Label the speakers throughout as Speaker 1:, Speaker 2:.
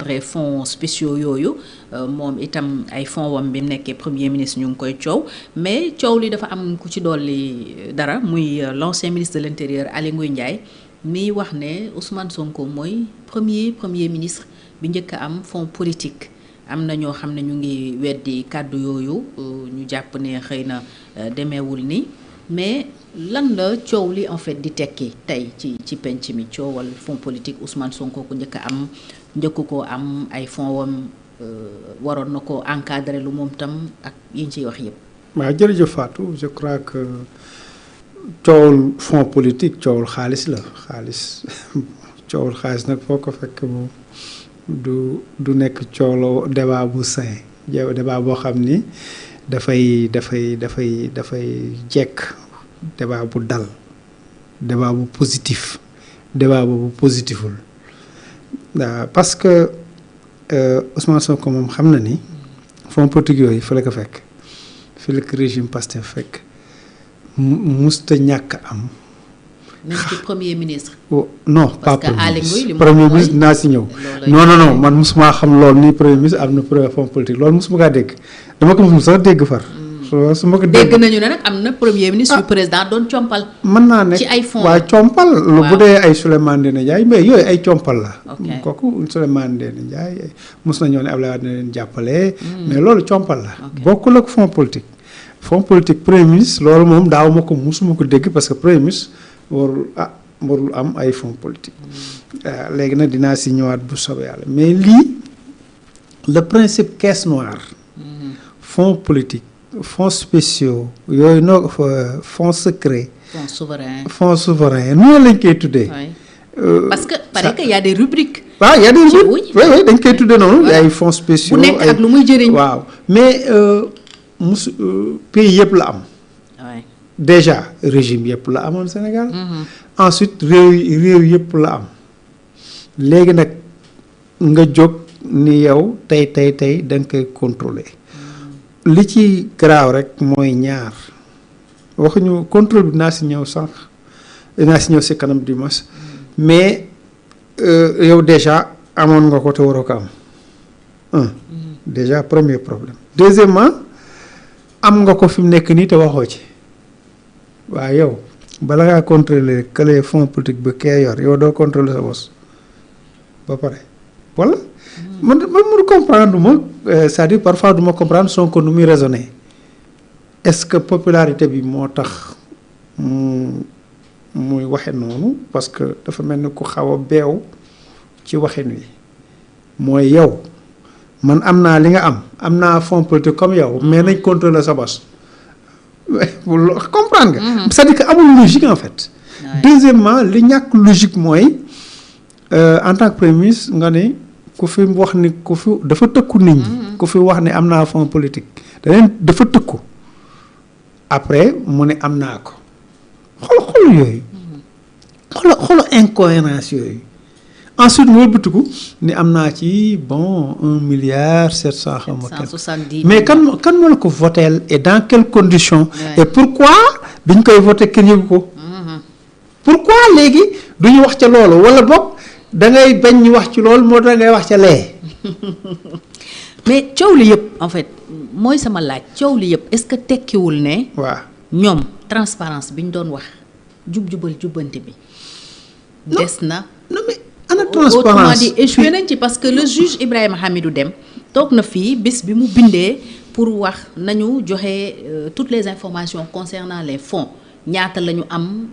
Speaker 1: encadrer fonds spéciaux yooyu moom itam ay fonds wam bi mu nekkee premier ministre ñu ngi koy coow mais coow li dafa am ku ci dolli dara muy l'ancien ministre de l'intérieur Aly Ngouille Ndiaye mi wax ne Ousmane Sonko mooy premier ministre bi njëkk a am fonds politique. am na ñoo xam ne ñu ngi weddi kàddu yooyu ñu jàpp ne xëy na demeewul ni mais lan la coow li en fait di tekki tey ci penc mi coowal fonds politique Ousmane Sonko ko njëkk koo am ay fonds wam waroon na ko encadrer lu moom tam ak yi ñu ciy wax yëpp.
Speaker 2: waaw jërëjëf Fatou je crois que coowul fonds politique coowul xaalis la coowul xaalis nag foo ko fekk moom du nekk coolo débat bu sain débat boo xam ni dafay jekk débat bu dal débat bu positif débat boobu positiful parce que Ousmane Sonko moom xam na ni fonds politique yooyu fa la ko fekk fi la ko régime Pastef fekk musta ñàkk am.
Speaker 1: même ci premier ministre.
Speaker 2: non
Speaker 1: parce
Speaker 2: pas
Speaker 1: que Aly Ngouille
Speaker 2: premier ministre dinaa si ñëw. non man mosuma xam lool ni premier ministre am na premier fonds politique loolu mosuma kaa dégg dama ko mos sax dégg far. su ma ko
Speaker 1: dégg nañu ne nag am na premier ministre yu président doon compal.
Speaker 2: mën naa nekk
Speaker 1: ci ay fonds
Speaker 2: waaw compal. bu dee ay Souleymane Ndéné Ndiaye mais yooyu ay compal la. kooku Souleymane Ndéné Ndiaye mos na ñoo ne Abdoulaye Wade na leen jàppale. mais loolu compal la. bokkul ak fonds politique. fonds politique premier ministre loolu moom daaw ma ko mosuma ko dégg parce que premier ministre. warul am ay fonds politique léegi nag dinaa si ñëwaat bu soobee yàlla mais lii le principe caisse noire fonds politique fonds spéciaux yooyu noo fonds secret fonds souverain noonu lañ koy tuddee
Speaker 1: parce que paraît que y a des rubriques
Speaker 2: waaw y a des rubriques oui dañ koy tuddee noonu ay fonds spéciaux
Speaker 1: bu nekk ak lu muy jëriñ
Speaker 2: waaw mais pays yëpp la am déjà régime yëpp la amoon Sénégal. Ensuite réew yëpp la am. léegi nag nga jóg ni yow tey da nga koy contrôler. li ci garaaw rek mooy ñaar waxuñu contrôle bi dinaa si ñëw sànq dinaa si ñëw si kanam dimanche mais yow déjà amoon nga ko te waroo ko am. déjà premier problème. deuxièmement am nga ko fi mu nekk nii te waxoo ci. waaw yow bala ngaa contrôler que les fonds politiques ba kee yor yow doo contrôler sa bos ba pare wala man mënu comprendre ma c'est-à-dire parfois du ma comprendre Sonko nu muy raisonner est-ce que popularité bi moo tax muy waxe noonu parce que dafa mel ni ku xaw a beew ci waxin wi mooy yow man am naa li nga am naa fonds politique comme yow mais nañ contrôler sa bos comprendre nga. c'est-à-dire que amul logique en fait. deuxièmement li ñàkk logique mooy en tant que premier ministre nga ne ku fi wax ni ku fi dafa tëkku nit ñi. ku fi wax ne am naa fonds politique dafa tëkku après mu ne am naa ko xool yooyu. xool incohérence yooyu. ensuite mu wëlbatiku ni am naa ci bon 1,7 milliard. mais kan moo la ko voteel et dans quelles conditions. et pourquoi biñ koy voté kenn yëgu ko. pourquoi léegi du ñu wax ca loolu wala boog da ngay bañ ñu wax ci loolu moo tax ngay wax ca lee.
Speaker 1: mais coow li yëpp en fait mooy sama laaj coow li yëpp est-ce que tekkiwul ne.
Speaker 2: waaw
Speaker 1: ñoom transparence bi ñu doon wax jubbanti bi. des na.
Speaker 2: non mais ana transparence
Speaker 1: autrement dit échoué nañ ci parce que le juge Ibrahima Hamidou Dème toog na fii bis bi mu bindee pour wax nañu joxe toutes les informations concernant les fonds ñaata la ñu am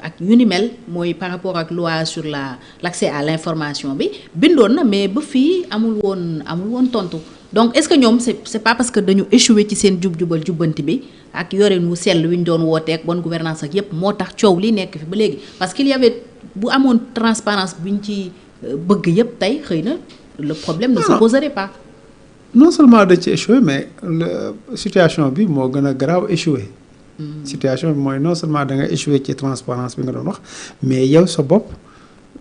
Speaker 1: ak yu ni mel mooy par rapport ak loi sur l'accès à l'information bi bindoon na mais ba fii amul woon tontu donc est-ce que ñoom c'est pas parce que dañu échoué ci seen jubbanti bi ak yoreen wu sell wi ñu doon wooteek bonne gouvernance ak yépp moo tax coow li nekk fi ba léegi parce qu'il y avait bu amoon transparence bi ñu ci bëgg yépp tey xëy na le problème ne se poserait pas.
Speaker 2: non seulement dañ ci échoué mais situation bi moo gën a garaaw échoué. situation bi mooy non seulement da nga échoué ci transparence bi nga doon wax mais yow sa bopp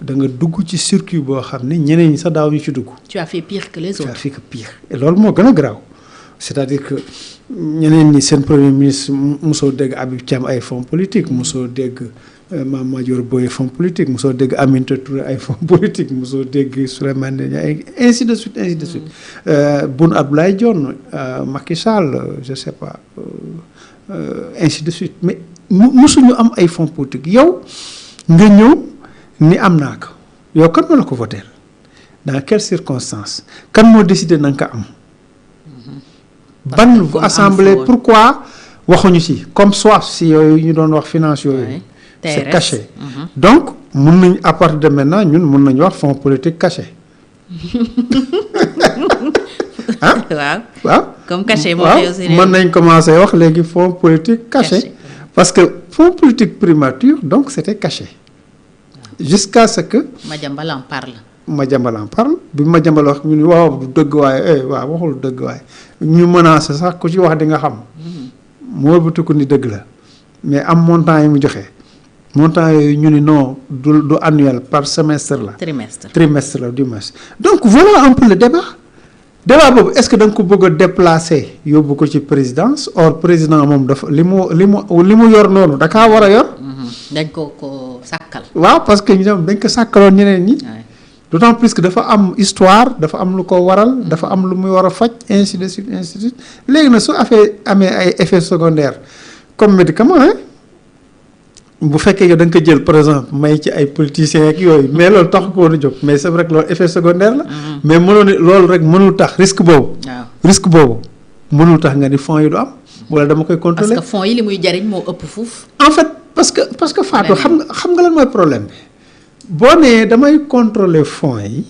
Speaker 2: da nga dugg ci circuit boo xam ne ñeneen ñi sax daaw ñu ci dugg.
Speaker 1: tu as fait pire que les autres.
Speaker 2: tu as fait que pire et loolu moo gën a garaaw c'est-à-dire que ñeneen ñi seen premier ministre mosoo dégg Habib Thiam ay fonds politique mosoo dégg Mame Madior Boye fonds politique mosoo dégg Aminata Touré ay fonds politique mosoo dégg Souleymane Ndéné Ndiaye ainsi de suite Boun Abdallah Dionne Macky Sall je sais pas ainsi de suite mais mosuñu am ay fonds politique yow nga ñëw ni am naa ko yow kan moo la ko voter dans quelles circonstances kan moo décidé na nga ko am ban assemblée pourquoi waxuñu ci comme soit si yooyu ñu doon wax finance yooyu c'est caché donc mun nañ à partir de maintenant ñun mun nañu wax fonds politique caché
Speaker 1: ah waaw comme caché
Speaker 2: mën nañ commencer wax léegi fonds politique caché parce que fonds politique primature donc c'était caché jusqu'à ce que
Speaker 1: Madiambal en parle
Speaker 2: bi Madiambal wax ñu ni waaw du dëgg waaye waaw waxul dëgg waaye ñu menacé sax ku ci wax di nga xam moo bëtuko ni dëgg la mais am montant yi mu joxe montant yooyu ñu ni non du annuel par semestre la trimestre la du moins donc voilà un peu le débat boobu est-ce que da nga ko bëgg a déplacer yóbbu ko ci présidence or président moom dafa li mu yor noonu da kaa war a yor
Speaker 1: dañ ko sàkkal
Speaker 2: waaw parce que ñoom dañ ko sàkkaloon ñeneen ñi d'autant plus que dafa am histoire dafa am lu ko waral dafa am lu muy war a faj ainsi de suite léegi nag su amee ay effets secondaires comme médicament bu fekkee yow da nga ko jël par exemple may ci ay politiciens ak yooyu mais loolu tax ko woon a jóg mais c'est vrai que loolu effet secondaire la mais mënoo ne loolu rek mënul tax risque boobu mënul tax nga ni fonds yi du am wala dama koy contrôler
Speaker 1: parce que fonds yi li muy jariñ moo ëpp fuuf
Speaker 2: en fait parce que Fatou xam nga lan mooy problème bi boo nee damay contrôler fonds yi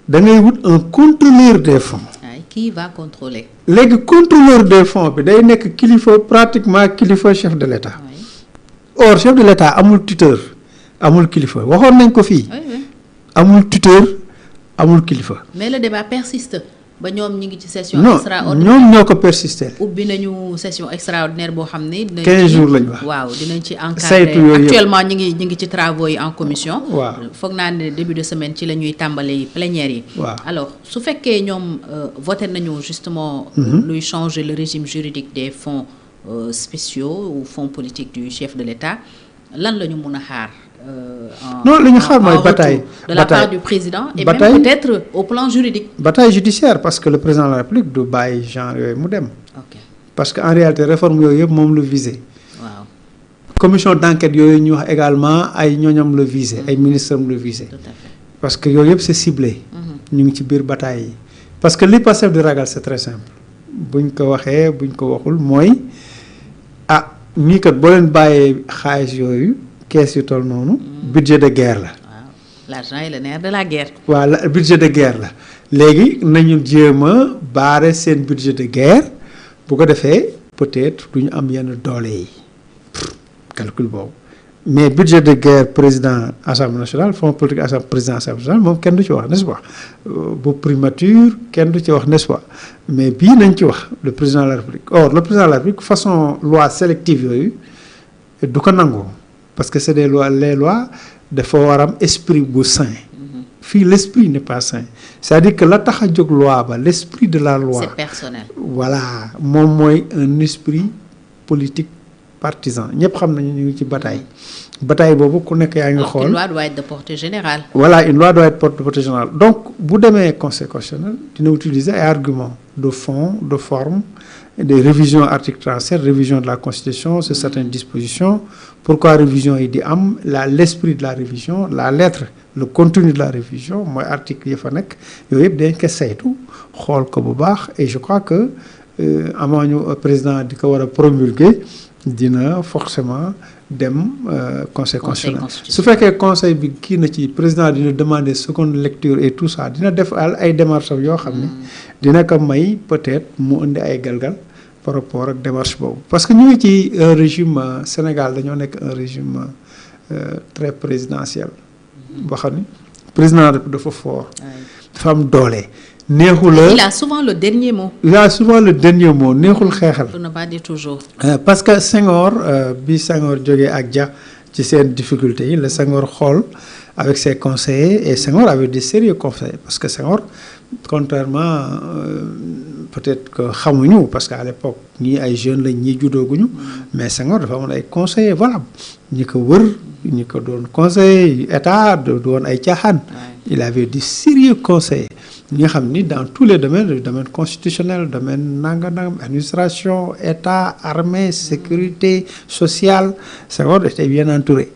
Speaker 2: da ngay wut un contrôleur des fonds
Speaker 1: qui va contrôler
Speaker 2: léegi contrôleur des fonds bi day nekk pratiquement kilifa chef de l'État or chef de l'État amul tuteur amul kilifa waxoon nañ ko fii amul tuteur amul kilifa
Speaker 1: mais le débat persiste ba ñoom ñi ngi ci session
Speaker 2: extraordinaire ñoom ñoo ko persister
Speaker 1: ubbi nañu session extraordinaire boo xam ne
Speaker 2: 15 jours lañu wax
Speaker 1: waaw dinañ ci encadrer actuellement ñi ngi ci travaux yi en commission foog naa ne début de semaine ci la ñuy tàmbali plénière yi alors su fekkee ñoom voté nañu justement luy changer le régime juridique des fonds spéciaux ou fonds politiques du chef de l'État lan la ñu mun a xaar
Speaker 2: non li ñu xaar mooy bataille
Speaker 1: de la part du président et même peut-être au plan juridique
Speaker 2: bataille judiciaire parce que le président de la République du bàyyi genre yooyu mu dem parce que en réalité réforme yooyu yëpp moom la visé
Speaker 1: waaw
Speaker 2: commission d'enquête yooyu ñu wax également ay ñooñam la visé ay ministres am la visé
Speaker 1: tout à fait
Speaker 2: parce que yooyu yëpp c'est ciblé ñu ngi ci biir bataille yi parce que li Pastef di ragal c'est très simple buñ ko waxee buñ ko waxul mooy ñii kat boo leen bàyyee xaalis yooyu kees yu toll noonu budget de guerre la
Speaker 1: l'argent est le nerf de la guerre
Speaker 2: waaw budget de guerre la léegi nañu jéem a baare seen budget de guerre bu ko defee peut-être du ñu am yenn doole yi calcul boobu mais budget de guerre président assemblée nationale fonds politique président assemblée nationale moom kenn du ci wax n'est-ce pas bu primature kenn du ci wax n'est-ce pas mais bii nañ ci wax le président de la République or le président de la République façon loi sélective yooyu du ko nangoo parce que c'est des lois les lois dafa war am esprit bu sain fii l'esprit n'est pas sain c'est-à-dire que la tax a jóg loi ba l'esprit de la loi
Speaker 1: c'est personnel
Speaker 2: voilà moom mooy un esprit politique partisan ñëpp xam nañu ñu ngi ci bataille boobu ku nekk yaa ngi xool
Speaker 1: une loi doit être de portée générale
Speaker 2: voilà une loi doit être de portée générale donc bu demee conseil constitutionnel dina utiliser ay arguments de fond de forme des révisions article 37 révision de la constitution sur certaines dispositions pourquoi révision yi di am l'esprit de la révision la lettre le contenu de la révision mooy article yi fa nekk yooyu yëpp dañ ko saytu xool ko bu baax et je crois que amaa ñu président di ko war a promulguer dina forcément dem conseil constitutionnel su fekkee conseil bi kii na ci président dina demander seconde lecture et tout ça dina def ay démarches yoo xam ne dina ko may peut-être mu indi ay galgal par rapport ak démarche boobu parce que ñu ngi ci un régime Sénégal dañoo nekk un régime très présidentiel boo xam ne président dafa fort dafa am doole neexul la
Speaker 1: il a souvent le dernier mot.
Speaker 2: Neexul xeexal.
Speaker 1: pour ne pas dire toujours.
Speaker 2: parce que Senghor bi Senghor jógee ak Dia ci seen difficulté yi la Senghor xool avec ses conseillers, et Senghor avait des sérieux conseillers, parce que Senghor, contrairement peut-être que xamuñu, parce qu'à l'époque ñii ay jeunes lañ ñii juddooguñu, mais Senghor dafa amoon ay conseillers voilà ñi ko wër ñi ko doon conseiller état doon ay caaxaan. Il avait des sérieux conseillers ñi nga xam ni dans tous les domaines, le domaine constitutionnel, domaine nangam administration état armée sécurité sociale, Senghor était bien entouré.